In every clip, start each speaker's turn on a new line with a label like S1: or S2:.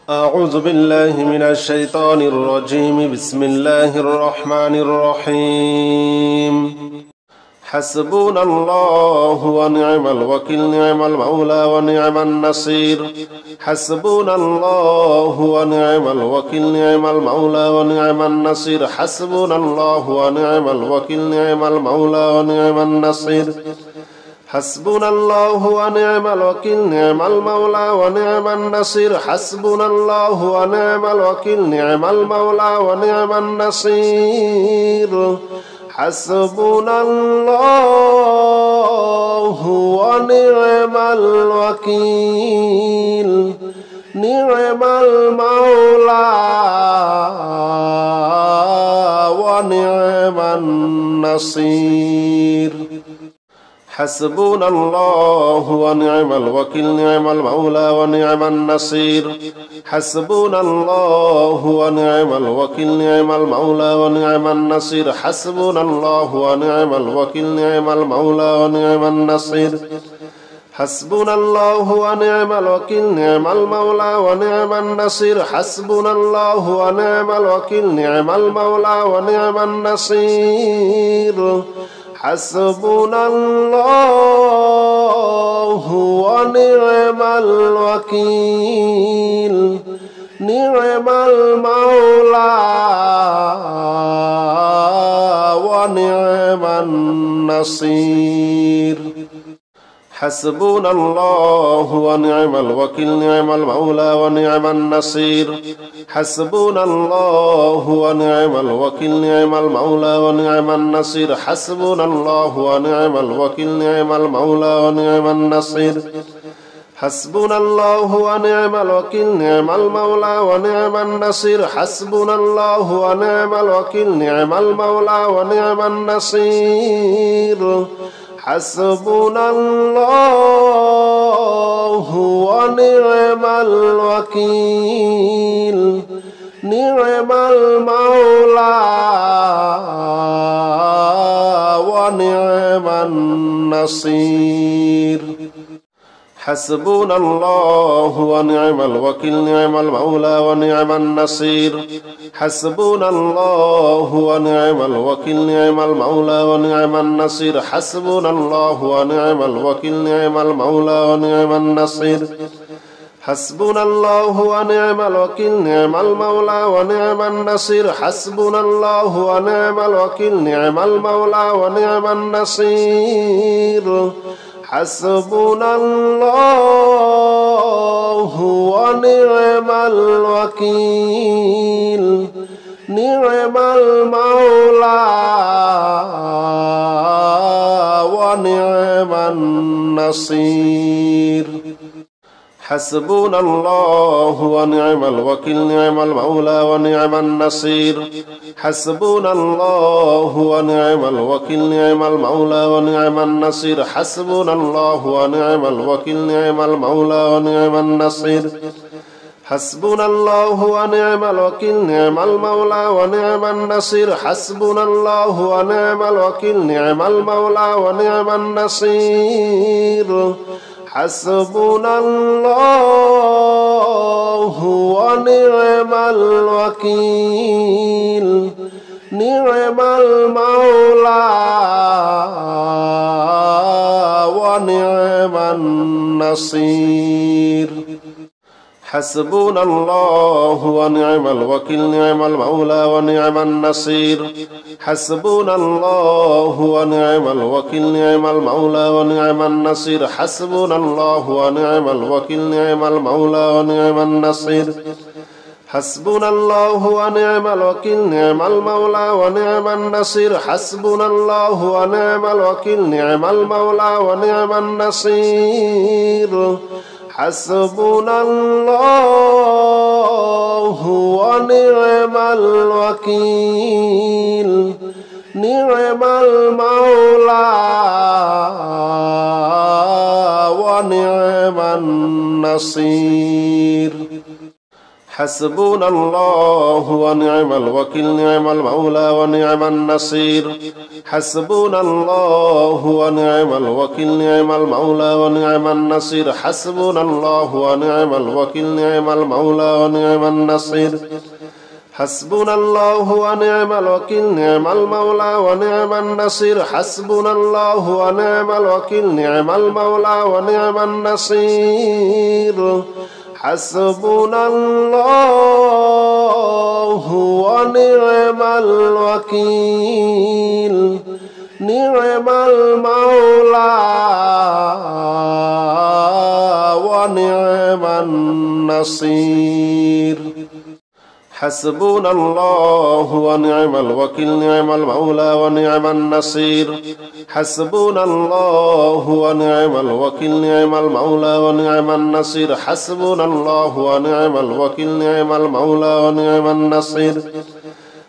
S1: أعوذ بالله من الشيطان الرجيم بسم الله الرحمن الرحيم حسبنا الله ونعم الوكيل نعم المولى ونعم النصير حسبنا الله ونعم الوكيل نعم المولى ونعم النصير حسبنا الله ونعم الوكيل نعم المولى ونعم النصير حسبنا الله ونعم الوكيل نعم المولى ونعم النصير حسبنا الله ونعم الوكيل نعم المولى ونعم النصير حسبنا الله ونعم الوكيل نعم المولى ونعم النصير حسبنا الله ونعم الوكيل نعم المولى ونعم النصير حسبنا الله ونعم الوكيل نعم المولى ونعم النصير حسبنا الله ونعم الوكيل نعم المولى ونعم النصير حسبنا الله ونعم الوكيل نعم المولى ونعم النصير حسبنا الله ونعم الوكيل نعم المولى ونعم النصير حسبنا الله ونعم الوكيل نعم المولى ونعم النصير حسبنا الله ونعم الوكيل نعم المولى ونعم النصير حسبنا الله ونعم الوكيل نعم المولى ونعم النصير حسبنا الله ونعم الوكيل نعم المولى ونعم النصير حسبنا الله ونعم الوكيل نعم المولى ونعم النصير حسبنا الله ونعم الوكيل نعم المولى ونعم النصير حسبنا الله ونعم الوكيل نعم المولى ونعم النصير حسبنا الله ونعم الوكيل نعم المولى ونعم النصير حسبنا الله ونعم الوكيل نعم المولى ونعم النصير حسبنا الله ونعم الوكيل نعم المولى ونعم النصير حسبنا الله ونعم الوكيل نعم المولى ونعم النصير حسبنا الله ونعم الوكيل نعم المولى ونعم النصير حسبنا الله ونعم الوكيل نعم المولى ونعم النصير حسبنا الله ونعم الوكيل نعم المولى ونعم النصير حسبنا الله ونعم الوكيل نعم المولى ونعم النصير حسبنا الله ونعم الوكيل نعم المولى ونعم النصير حسبنا الله ونعم الوكيل نعم المولى ونعم النصير حسبنا الله ونعم الوكيل نعم المولى ونعم النصير حسبنا الله ونعم الوكيل نعم المولى ونعم النصير حسبنا الله ونعم الوكيل نعم المولى ونعم النصير حسبنا الله ونعم الوكيل نعم المولى ونعم النصير حسبنا الله ونعم الوكيل نعم المولى ونعم النصير حسبنا الله ونعم الوكيل نعم المولى ونعم النصير حسبنا الله ونعم الوكيل نعم المولى ونعم النصير حسبنا الله ونعم الوكيل نعم المولى ونعم النصير حسبنا الله ونعم الوكيل نعم المولى ونعم النصير حسبنا الله ونعم الوكيل نعم المولى ونعم النصير حسبنا الله ونعم الوكيل نعم المولى ونعم النصير حسبنا الله ونعم الوكيل نعم المولى ونعم النصير حسبنا الله ونعم الوكيل نعم المولى ونعم النصير حسبنا الله ونعم الوكيل نعم المولى ونعم النصير حسبنا الله ونعم الوكيل نعم المولى ونعم النصير حسبنا الله ونعم الوكيل نعم المولى ونعم النصير حسبنا الله ونعم الوكيل نعم المولى ونعم النصير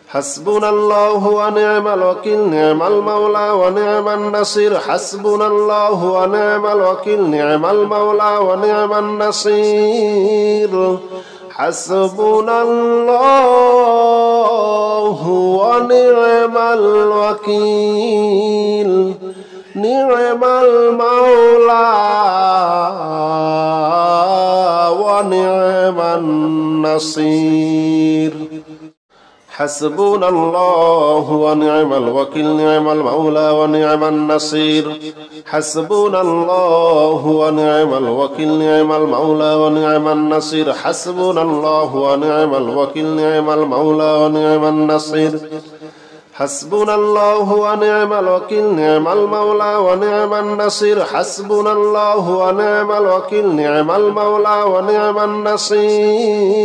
S1: حسبنا الله ونعم الوكيل نعم المولى ونعم النصير حسبنا الله ونعم الوكيل نعم المولى ونعم النصير حسبنا الله ونعم الوكيل نعم المولى ونعم النصير حسبنا الله ونعم الوكيل نعم المولى ونعم النصير حسبنا الله ونعم الوكيل نعم المولى ونعم النصير حسبنا الله ونعم الوكيل نعم المولى ونعم النصير حسبنا الله ونعم الوكيل نعم المولى ونعم النصير حسبنا الله ونعم الوكيل نعم المولى ونعم النصير حسبنا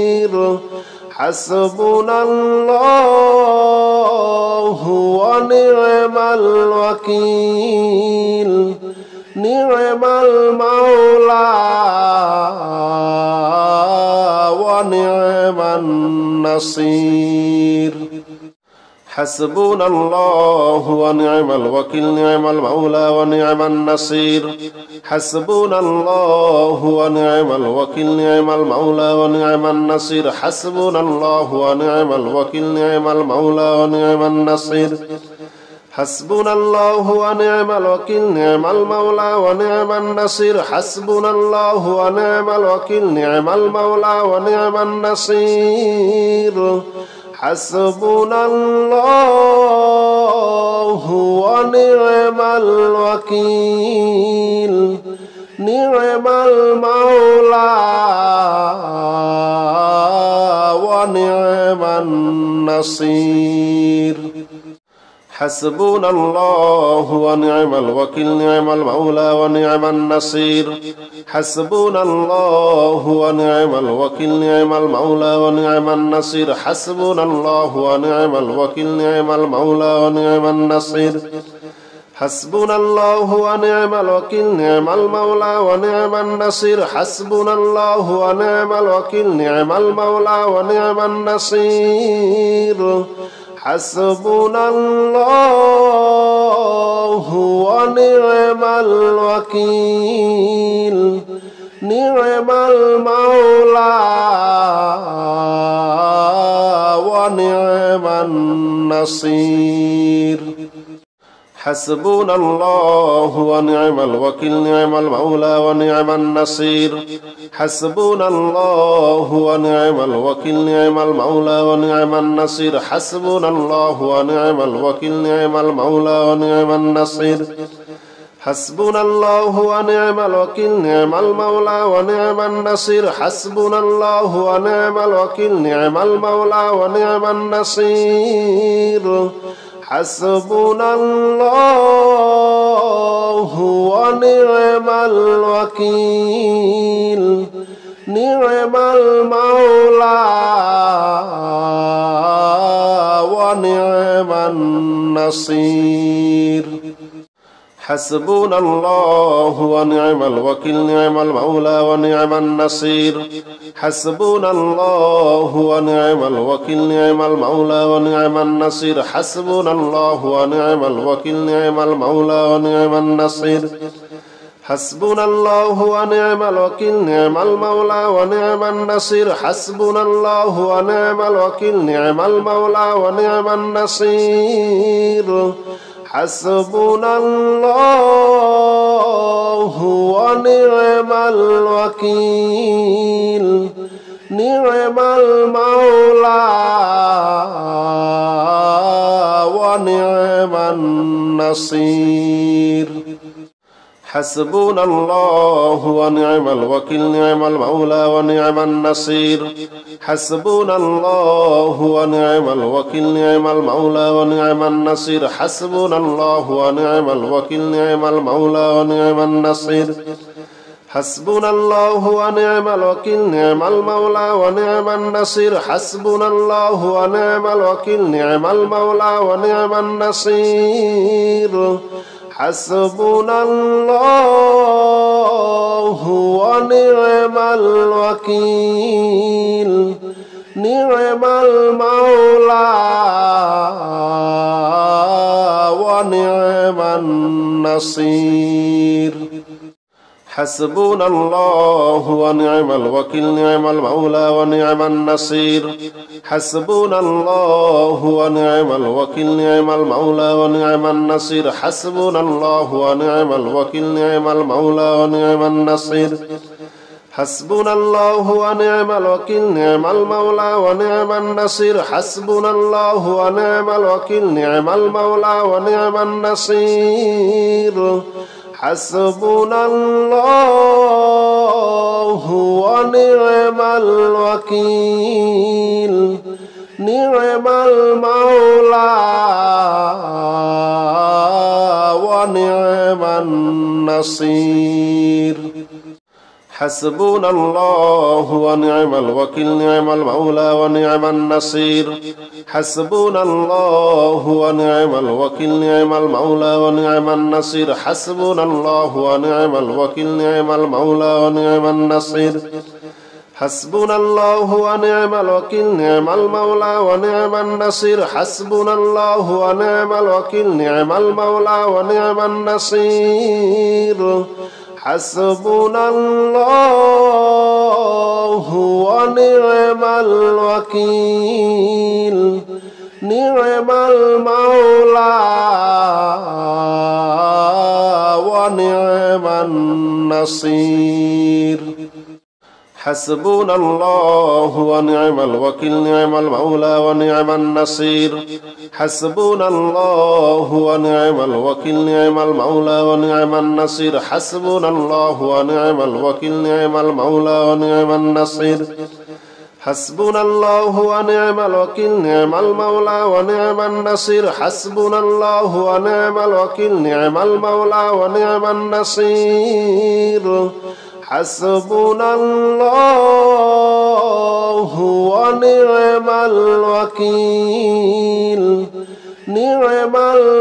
S1: الله ونعم الوكيل نعم المولى ونعم النصير حسبنا الله ونعم الوكيل نعم المولى ونعم النصير حسبنا الله ونعم الوكيل نعم المولى ونعم النصير حسبنا الله ونعم الوكيل نعم المولى ونعم النصير حسبنا الله ونعم الوكيل نعم المولى ونعم النصير حسبنا الله ونعم الوكيل نعم المولى ونعم النصير حسبنا الله ونعم الوكيل نعم المولى ونعم النصير حسبنا الله ونعم الوكيل نعم المولى ونعم النصير حسبنا الله ونعم الوكيل نعم المولى ونعم النصير حسبنا الله ونعم الوكيل نعم المولى ونعم النصير حسبنا الله ونعم الوكيل نعم المولى ونعم النصير حسبنا الله ونعم الوكيل نعم المولى ونعم النصير حسبنا الله ونعم الوكيل نعم المولى ونعم النصير حسبنا الله ونعم الوكيل نعم المولى ونعم النصير حسبنا الله ونعم الوكيل نعم المولى ونعم النصير حسبنا الله ونعم الوكيل نعم المولى ونعم النصير حسبنا الله ونعم الوكيل نعم المولى ونعم النصير حسبنا الله ونعم الوكيل نعم المولى ونعم النصير حسبنا الله ونعم الوكيل نعم المولى ونعم النصير حسبنا الله ونعم الوكيل نعم المولى ونعم النصير حسبنا الله ونعم الوكيل نعم المولى ونعم النصير حسبنا الله ونعم الوكيل نعم المولى ونعم النصير حسبنا الله ونعم الوكيل نعم المولى ونعم النصير حسبنا الله ونعم الوكيل نعم المولى ونعم النصير حسبنا الله ونعم الوكيل نعم المولى ونعم النصير حسبنا الله ونعم الوكيل نعم المولى ونعم النصير حسبنا الله ونعم الوكيل نعم المولى ونعم النصير حسبنا الله ونعم الوكيل نعم المولى ونعم النصير حسبنا الله ونعم الوكيل نعم المولى ونعم النصير حسبنا الله ونعم الوكيل نعم المولى ونعم النصير حسبنا الله ونعم الوكيل نعم المولى ونعم النصير حسبنا الله ونعم الوكيل نعم المولى ونعم النصير حسبنا الله ونعم الوكيل نعم المولى ونعم النصير حسبنا الله ونعم الوكيل نعم المولى ونعم النصير حسبنا الله ونعم الوكيل نعم المولى ونعم النصير حسبنا الله ونعم الوكيل نعم المولى ونعم النصير حسبنا الله ونعم الوكيل نعم المولى ونعم النصير حسبنا الله ونعم الوكيل نعم المولى ونعم النصير حسبنا الله ونعم الوكيل نعم المولى ونعم النصير حسبنا الله ونعم الوكيل نعم المولى ونعم النصير حسبنا الله ونعم الوكيل نعم المولى ونعم النصير حسبنا الله ونعم الوكيل نعم المولى ونعم النصير حسبنا الله ونعم الوكيل نعم المولى ونعم النصير حسبنا الله ونعم الوكيل نعم المولى ونعم النصير حسبنا الله ونعم الوكيل نعم المولى ونعم النصير حسبنا الله ونعم الوكيل نعم المولى ونعم النصير حسبنا الله ونعم الوكيل نعم المولى ونعم النصير حسبنا الله ونعم الوكيل نعم المولى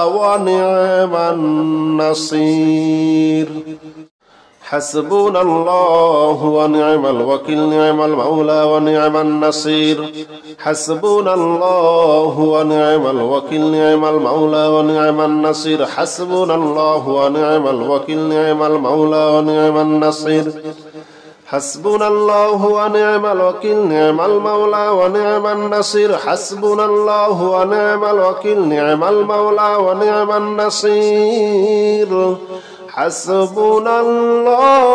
S1: ونعم النصير حسبنا الله ونعم الوكيل نعم المولى ونعم النصير حسبنا الله ونعم الوكيل نعم المولى ونعم النصير حسبنا الله ونعم الوكيل نعم المولى ونعم النصير حسبنا الله ونعم الوكيل نعم المولى ونعم النصير حسبنا الله ونعم الوكيل نعم المولى ونعم النصير حسبنا الله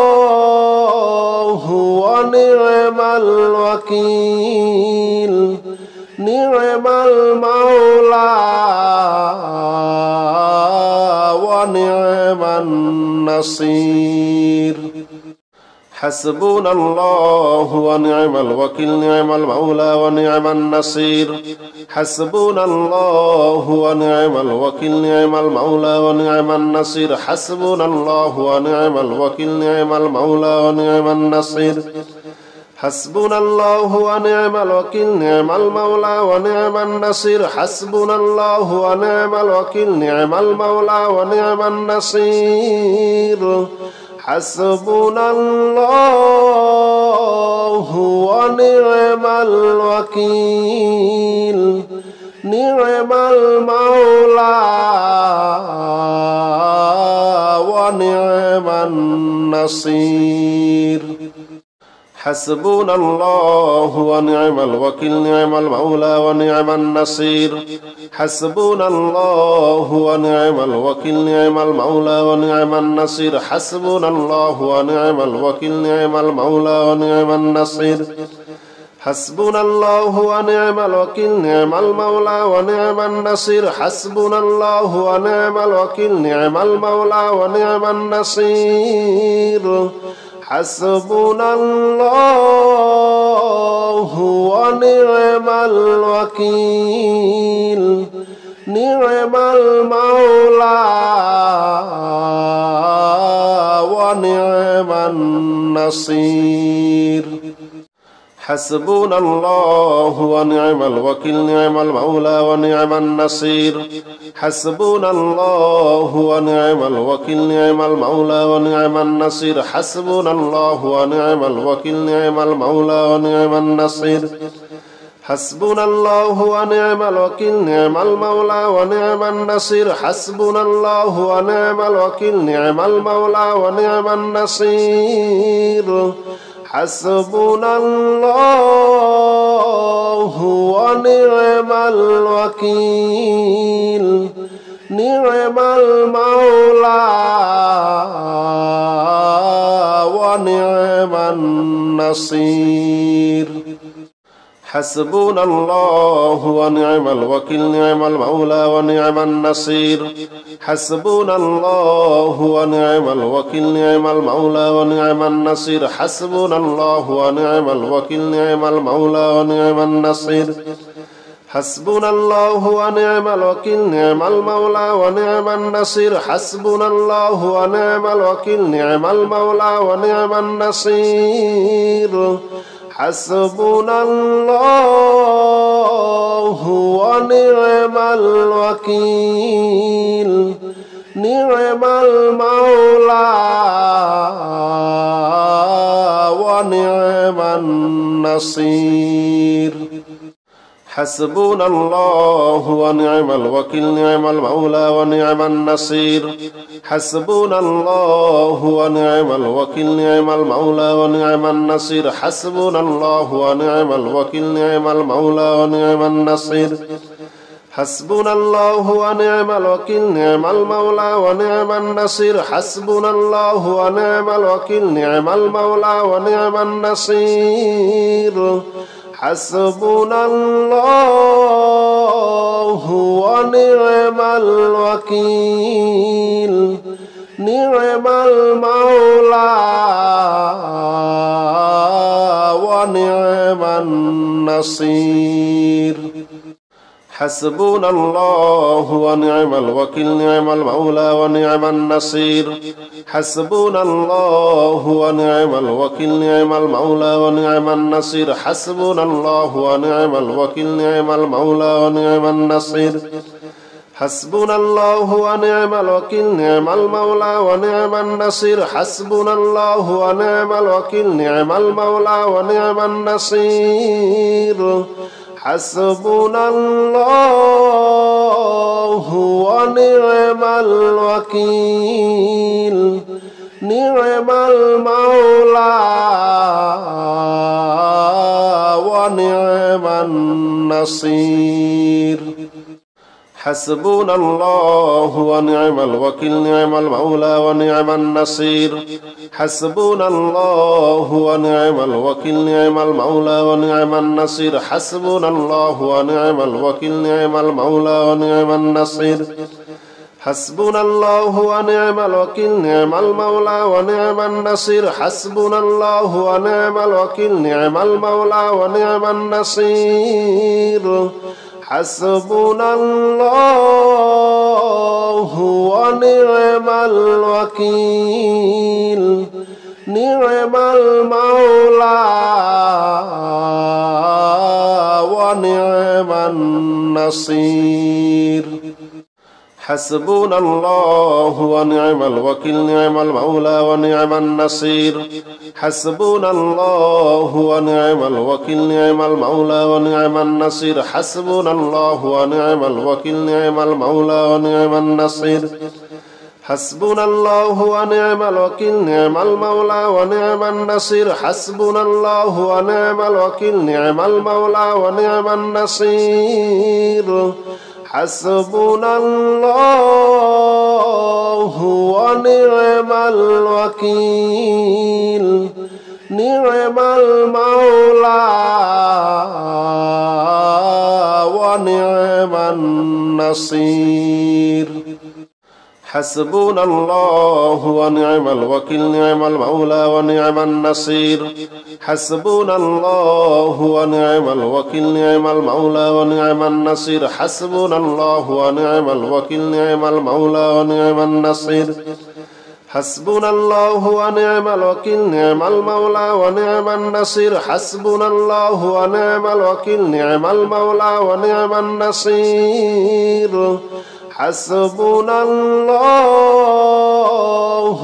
S1: ونعم الوكيل نعم المولى ونعم النصير حسبنا الله ونعم الوكيل نعم المولى ونعم النصير حسبنا الله ونعم الوكيل نعم المولى ونعم النصير حسبنا الله ونعم الوكيل نعم المولى ونعم النصير حسبنا الله ونعم الوكيل نعم المولى ونعم النصير حسبنا الله ونعم الوكيل نعم المولى ونعم النصير حسبنا الله ونعم الوكيل نعم المولى ونعم النصير حسبنا الله ونعم الوكيل نعم المولى ونعم النصير حسبنا الله ونعم الوكيل نعم المولى ونعم النصير حسبنا الله ونعم الوكيل نعم المولى ونعم النصير حسبنا الله ونعم الوكيل نعم المولى ونعم النصير حسبنا الله ونعم الوكيل نعم المولى ونعم النصير حسبنا الله ونعم الوكيل نعم المولى ونعم النصير حسبنا الله ونعم الوكيل نعم المولى ونعم النصير حسبنا الله ونعم الوكيل نعم المولى ونعم النصير حسبنا الله ونعم الوكيل نعم المولى ونعم النصير حسبنا الله ونعم الوكيل نعم المولى ونعم النصير حسبنا الله ونعم الوكيل نعم المولى ونعم النصير حسبنا الله ونعم الوكيل نعم المولى ونعم النصير حسبنا الله ونعم الوكيل نعم المولى ونعم النصير حسبنا الله ونعم الوكيل نعم المولى ونعم النصير حسبنا الله ونعم الوكيل نعم المولى ونعم النصير حسبنا الله ونعم الوكيل نعم المولى ونعم النصير حسبنا الله ونعم الوكيل نعم المولى ونعم النصير حسبنا الله ونعم الوكيل نعم المولى ونعم النصير حسبنا الله ونعم الوكيل نعم المولى ونعم النصير حسبنا الله ونعم الوكيل نعم المولى ونعم النصير حسبنا الله ونعم الوكيل نعم المولى ونعم النصير حسبنا الله ونعم الوكيل نعم المولى ونعم النصير حسبنا الله ونعم الوكيل نعم المولى ونعم النصير حسبنا الله ونعم الوكيل نعم المولى ونعم النصير حسبنا الله ونعم الوكيل نعم المولى ونعم النصير حسبنا الله ونعم الوكيل نعم المولى ونعم النصير حسبنا الله ونعم الوكيل نعم المولى ونعم النصير حسبنا الله ونعم الوكيل نعم المولى ونعم النصير حسبنا الله ونعم الوكيل نعم المولى ونعم النصير حسبنا الله ونعم الوكيل نعم المولى ونعم النصير حسبنا الله ونعم الوكيل نعم المولى ونعم النصير حسبنا الله ونعم الوكيل نعم المولى ونعم النصير حسبنا الله ونعم الوكيل نعم المولى ونعم النصير حسبنا الله ونعم الوكيل نعم المولى ونعم النصير حسبنا الله ونعم الوكيل نعم المولى ونعم النصير حسبنا الله ونعم الوكيل نعم المولى ونعم النصير حسبنا الله ونعم الوكيل نعم المولى ونعم النصير حسبنا الله ونعم الوكيل نعم المولى ونعم النصير حسبنا الله ونعم الوكيل نعم المولى ونعم النصير حسبنا الله ونعم الوكيل نعم المولى ونعم النصير حسبنا الله ونعم الوكيل نعم المولى ونعم النصير حسبنا الله ونعم الوكيل نعم المولى ونعم النصير حسبنا الله ونعم الوكيل نعم المولى ونعم النصير حسبنا الله ونعم الوكيل نعم المولى ونعم النصير حسبنا الله ونعم الوكيل نعم المولى ونعم النصير حسبنا الله ونعم الوكيل نعم المولى ونعم النصير حسبنا الله ونعم الوكيل نعم المولى ونعم النصير حسبنا الله ونعم الوكيل نعم المولى ونعم النصير حسبنا الله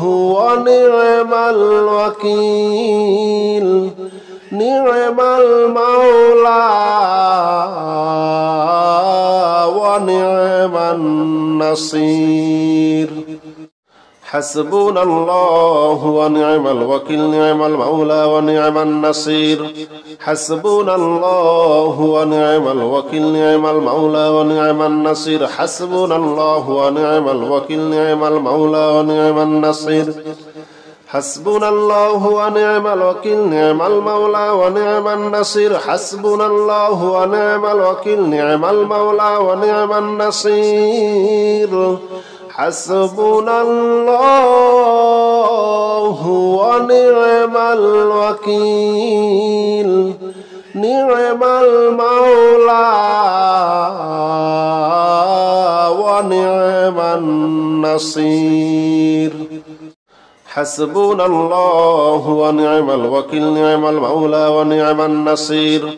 S1: ونعم الوكيل نعم المولى ونعم النصير حسبنا الله ونعم الوكيل نعم المولى ونعم النصير حسبنا الله ونعم الوكيل نعم المولى ونعم النصير حسبنا الله ونعم الوكيل نعم المولى ونعم النصير حسبنا الله ونعم الوكيل نعم المولى ونعم النصير حسبنا الله ونعم الوكيل نعم المولى ونعم النصير حسبنا الله ونعم الوكيل نعم المولى ونعم النصير حسبنا الله ونعم الوكيل نعم المولى ونعم النصير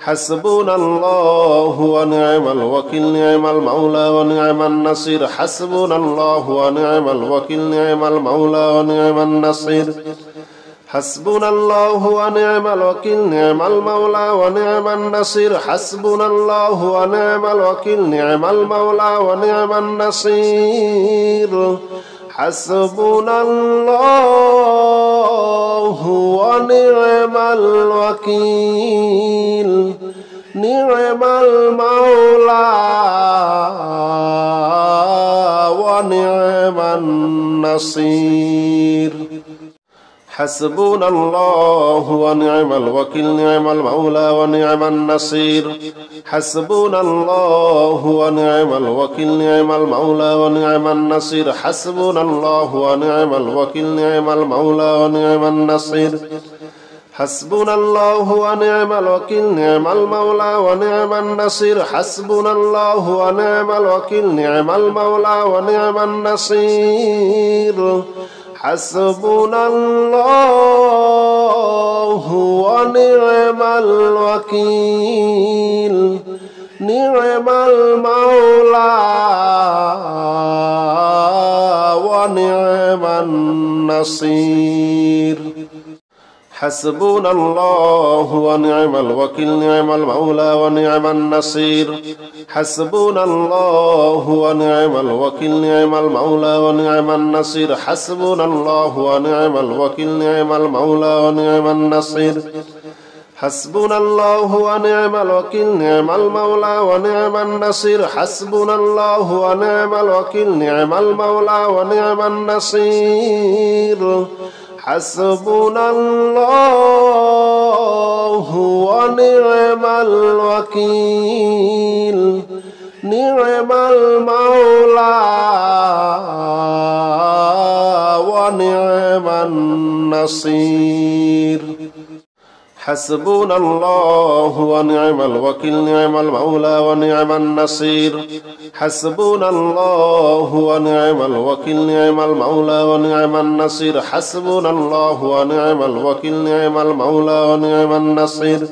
S1: حسبنا الله ونعم الوكيل نعم المولى ونعم النصير حسبنا الله ونعم الوكيل نعم المولى ونعم النصير حسبنا الله ونعم الوكيل نعم المولى ونعم النصير حسبنا الله ونعم الوكيل نعم المولى ونعم النصير حسبنا الله ونعم الوكيل نعم المولى ونعم النصير حسبنا الله ونعم الوكيل نعم المولى ونعم النصير حسبنا الله ونعم الوكيل نعم المولى ونعم النصير حسبنا الله ونعم الوكيل نعم المولى ونعم النصير حسبنا الله ونعم الوكيل نعم المولى ونعم النصير حسبنا الله ونعم الوكيل نعم المولى ونعم النصير حسبنا الله ونعم الوكيل نعم المولى ونعم النصير حسبنا الله ونعم الوكيل نعم المولى ونعم النصير حسبنا الله ونعم الوكيل نعم المولى ونعم النصير حسبنا الله ونعم الوكيل نعم المولى ونعم النصير حسبنا الله ونعم الوكيل نعم المولى ونعم النصير حسبنا الله ونعم الوكيل نعم المولى ونعم النصير حسبنا الله ونعم الوكيل نعم المولى ونعم النصير حسبنا الله ونعم الوكيل نعم المولى ونعم النصير حسبنا الله ونعم الوكيل نعم المولى ونعم النصير حسبنا الله ونعم الوكيل نعم المولى ونعم النصير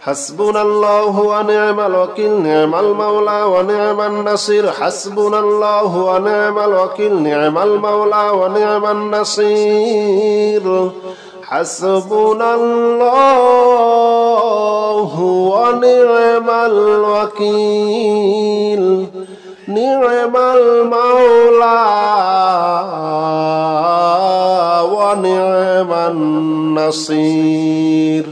S1: حسبنا الله ونعم الوكيل نعم المولى ونعم النصير حسبنا الله ونعم الوكيل نعم المولى ونعم النصير حسبنا الله ونعم الوكيل نعم المولى ونعم النصير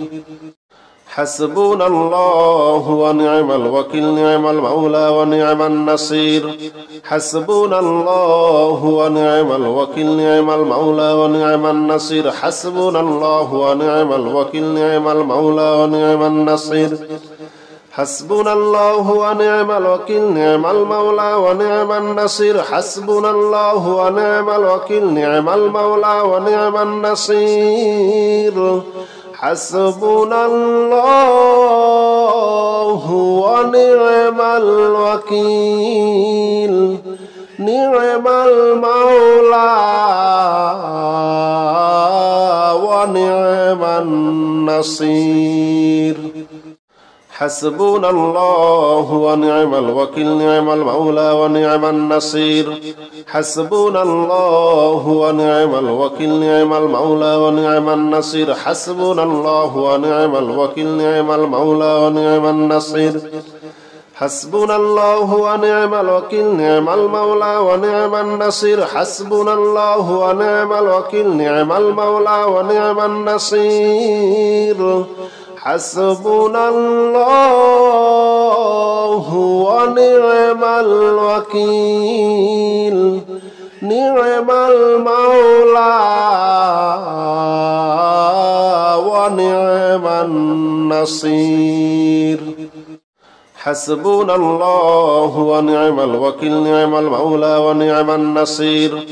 S1: حسبنا الله ونعم الوكيل نعم المولى ونعم النصير حسبنا الله ونعم الوكيل نعم المولى ونعم النصير حسبنا الله ونعم الوكيل نعم المولى ونعم النصير حسبنا الله ونعم الوكيل نعم المولى ونعم النصير حسبنا الله ونعم الوكيل نعم المولى ونعم النصير حسبنا الله ونعم الوكيل نعم المولى ونعم النصير حسبنا الله ونعم الوكيل نعم المولى ونعم النصير حسبنا الله ونعم الوكيل نعم المولى ونعم النصير حسبنا الله ونعم الوكيل نعم المولى ونعم النصير حسبنا الله ونعم الوكيل نعم المولى ونعم النصير حسبنا الله ونعم الوكيل نعم المولى ونعم النصير حسبنا الله ونعم الوكيل نعم المولى ونعم النصير حسبنا الله ونعم الوكيل نعم المولى ونعم النصير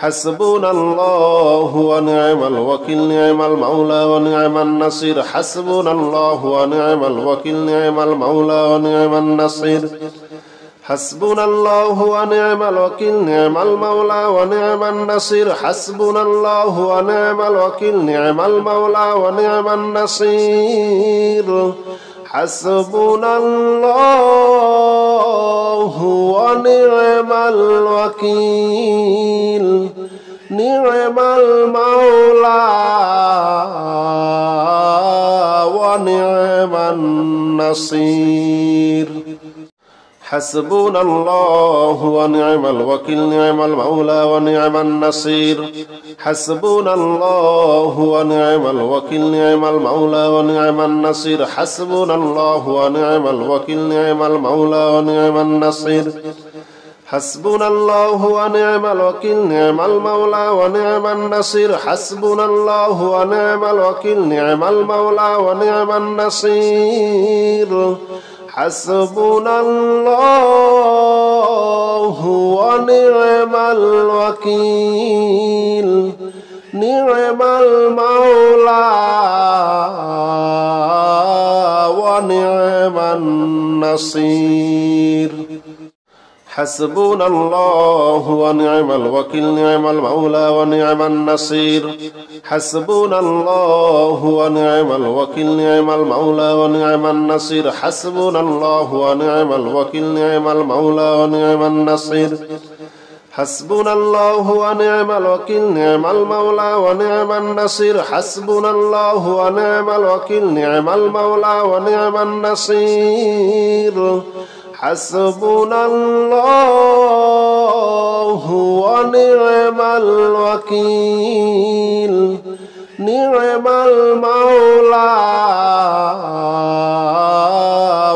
S1: حسبنا الله ونعم الوكيل نعم المولى ونعم النصير حسبنا الله ونعم الوكيل نعم المولى ونعم النصير حسبنا الله ونعم الوكيل نعم المولى ونعم النصير حسبنا الله ونعم الوكيل نعم المولى ونعم النصير حسبنا الله ونعم الوكيل نعم المولى ونعم النصير حسبنا الله ونعم الوكيل نعم المولى ونعم النصير حسبنا الله ونعم الوكيل نعم المولى ونعم النصير حسبنا الله ونعم الوكيل نعم المولى ونعم النصير حسبنا الله ونعم الوكيل نعم المولى ونعم النصير حسبنا الله ونعم الوكيل نعم المولى ونعم النصير حسبنا الله ونعم الوكيل نعم المولى ونعم النصير حسبنا الله ونعم الوكيل نعم المولى ونعم النصير حسبنا الله ونعم الوكيل نعم المولى ونعم النصير حسبنا الله ونعم الوكيل نعم المولى ونعم النصير حسبنا الله ونعم الوكيل نعم المولى ونعم النصير حسبنا الله ونعم الوكيل نعم المولى ونعم النصير حسبنا الله ونعم الوكيل نعم المولى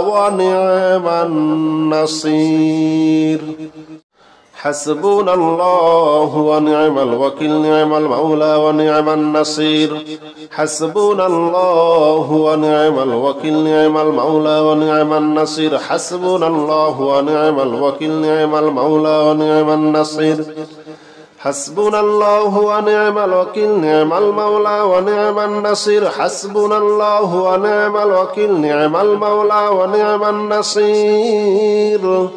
S1: ونعم النصير حسبنا الله ونعم الوكيل نعم المولى ونعم النصير حسبنا الله ونعم الوكيل نعم المولى ونعم النصير حسبنا الله ونعم الوكيل نعم المولى ونعم النصير حسبنا الله ونعم الوكيل نعم المولى ونعم النصير حسبنا الله ونعم الوكيل نعم المولى ونعم النصير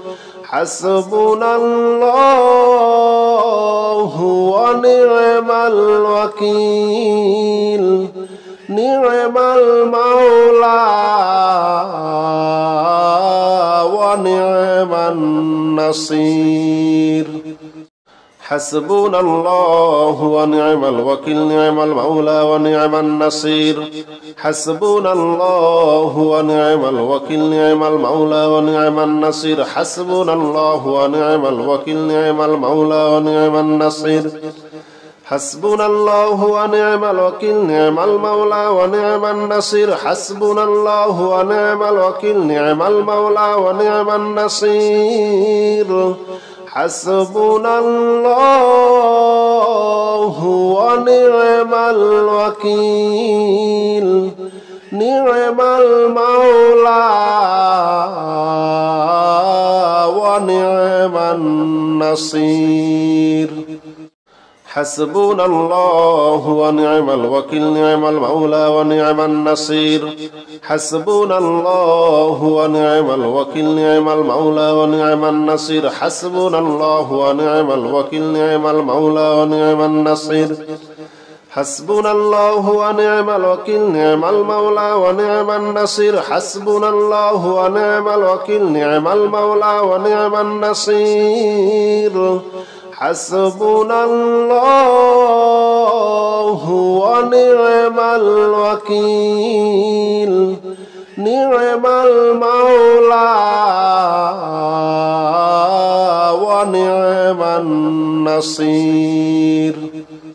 S1: حسبنا الله ونعم الوكيل نعم المولى النصير حسبنا الله ونعم الوكيل نعم المولى ونعم النصير حسبنا الله ونعم الوكيل نعم المولى ونعم النصير حسبنا الله ونعم الوكيل نعم المولى ونعم النصير حسبنا الله ونعم الوكيل نعم المولى ونعم النصير حسبنا الله ونعم الوكيل نعم المولى ونعم النصير حسبنا الله ونعم الوكيل نعم المولى ونعم النصير حسبنا الله ونعم الوكيل نعم المولى ونعم النصير حسبنا الله ونعم الوكيل نعم المولى ونعم النصير حسبنا الله ونعم الوكيل نعم المولى ونعم النصير حسبنا الله ونعم الوكيل نعم المولى ونعم النصير حسبنا الله ونعم الوكيل نعم المولى ونعم النصير حسبنا الله ونعم الوكيل نعم المولى ونعم النصير